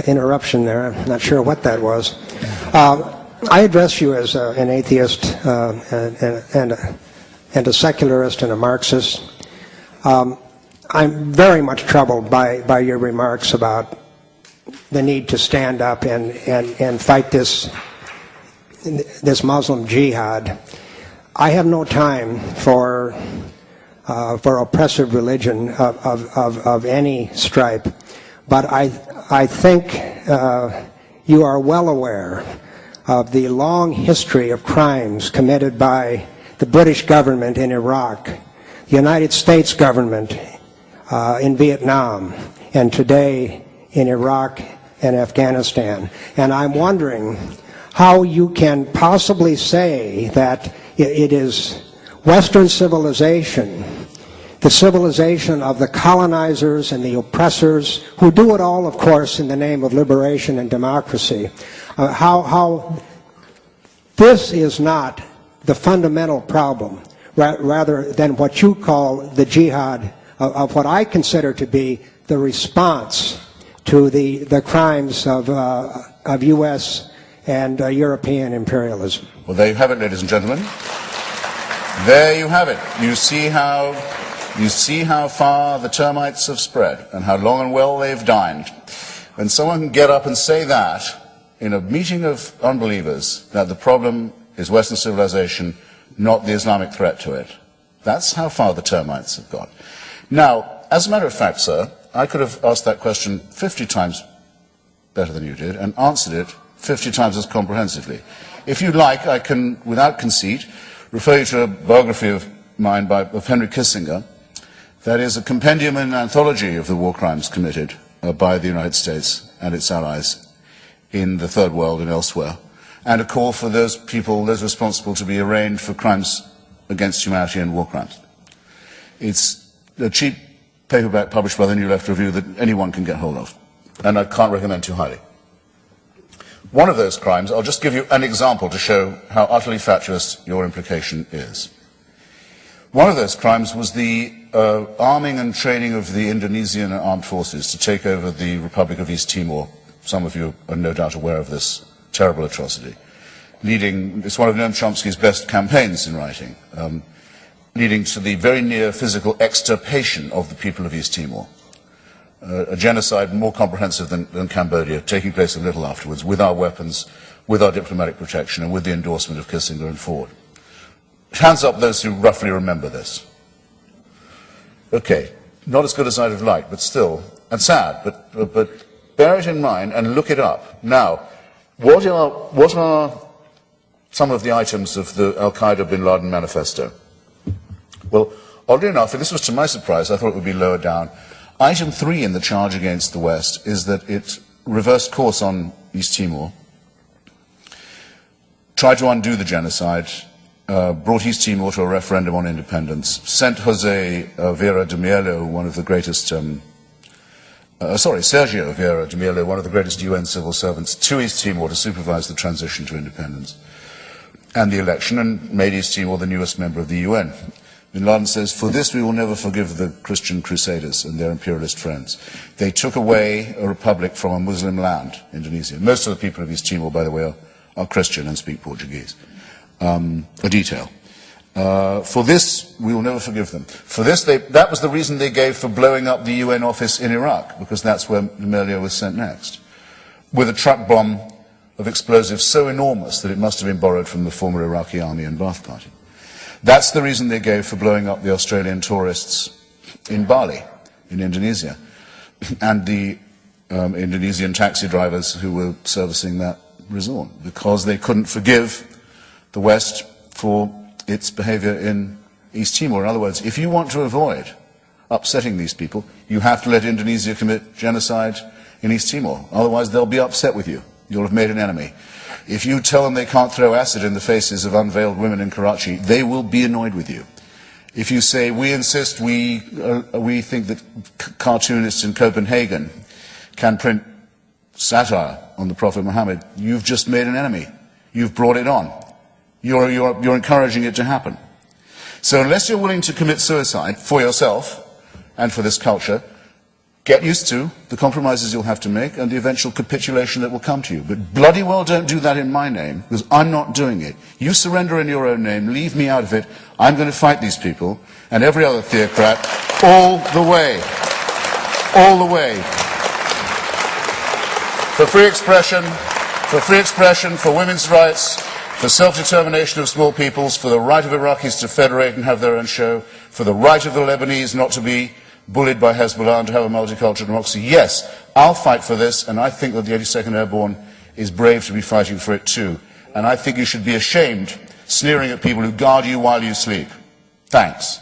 interruption there. I'm not sure what that was. I address you as an atheist and a secularist and a Marxist. I'm very much troubled by your remarks about the need to stand up and fight this Muslim jihad. I have no time for oppressive religion of any stripe, but I think you are well aware of the long history of crimes committed by the British government in Iraq, the United States government in Vietnam, and today in Iraq and Afghanistan. And I'm wondering how you can possibly say that it is Western civilization, the civilization of the colonizers and the oppressors, who do it all, of course, in the name of liberation and democracy, how this is not the fundamental problem, rather than what you call the jihad of what I consider to be the response to the crimes of U.S. and European imperialism. Well, there you have it, ladies and gentlemen. There you have it. You see how far the termites have spread and how long and well they've dined. And someone can get up and say that in a meeting of unbelievers, that the problem is Western civilization, not the Islamic threat to it. That's how far the termites have got. Now, as a matter of fact, sir, I could have asked that question 50 times better than you did and answered it 50 times as comprehensively. If you like, I can, without conceit, refer you to a biography of mine of Henry Kissinger. That is a compendium and anthology of the war crimes committed by the United States and its allies in the Third World and elsewhere, and a call for those people, those responsible, to be arraigned for crimes against humanity and war crimes. It's a cheap paperback published by the New Left Review that anyone can get hold of, and I can't recommend too highly. One of those crimes, I'll just give you an example to show how utterly fatuous your implication is. One of those crimes was the arming and training of the Indonesian armed forces to take over the Republic of East Timor. Some of you are no doubt aware of this terrible atrocity. It's one of Noam Chomsky's best campaigns in writing, leading to the very near physical extirpation of the people of East Timor. A genocide more comprehensive than Cambodia, taking place a little afterwards, with our weapons, with our diplomatic protection, and with the endorsement of Kissinger and Ford. Hands up those who roughly remember this. Okay, not as good as I'd have liked, but still, and sad, but bear it in mind and look it up. Now, what are some of the items of the Al-Qaeda bin Laden manifesto? Well, oddly enough, and this was to my surprise, I thought it would be lower down. Item 3 in the charge against the West is that it reversed course on East Timor, tried to undo the genocide, brought East Timor to a referendum on independence, sent Jose Vieira de Mello, one of the greatest, Sergio Vieira de Mello, one of the greatest UN civil servants, to East Timor to supervise the transition to independence and the election, and made East Timor the newest member of the UN. Bin Laden says, "For this we will never forgive the Christian Crusaders and their imperialist friends. They took away a republic from a Muslim land, Indonesia." Most of the people of East Timor, by the way, are Christian and speak Portuguese. A detail. For this, we will never forgive them. For this, that was the reason they gave for blowing up the UN office in Iraq, because that's where Melio was sent next, with a truck bomb of explosives so enormous that it must have been borrowed from the former Iraqi army and Ba'ath Party. That's the reason they gave for blowing up the Australian tourists in Bali, in Indonesia, and the Indonesian taxi drivers who were servicing that resort, because they couldn't forgive the West for its behavior in East Timor. In other words, if you want to avoid upsetting these people, you have to let Indonesia commit genocide in East Timor. Otherwise, they'll be upset with you. You'll have made an enemy. If you tell them they can't throw acid in the faces of unveiled women in Karachi, they will be annoyed with you. If you say, we insist, we think that cartoonists in Copenhagen can print satire on the Prophet Muhammad, you've just made an enemy. You've brought it on. You're encouraging it to happen. So unless you're willing to commit suicide for yourself and for this culture, get used to the compromises you'll have to make and the eventual capitulation that will come to you. But bloody well don't do that in my name, because I'm not doing it. You surrender in your own name, leave me out of it. I'm going to fight these people and every other theocrat all the way. All the way. For free expression, for women's rights, for self-determination of small peoples, for the right of Iraqis to federate and have their own show, for the right of the Lebanese not to be bullied by Hezbollah and to have a multicultural democracy. Yes, I'll fight for this, and I think that the 82nd Airborne is brave to be fighting for it too. And I think you should be ashamed sneering at people who guard you while you sleep. Thanks.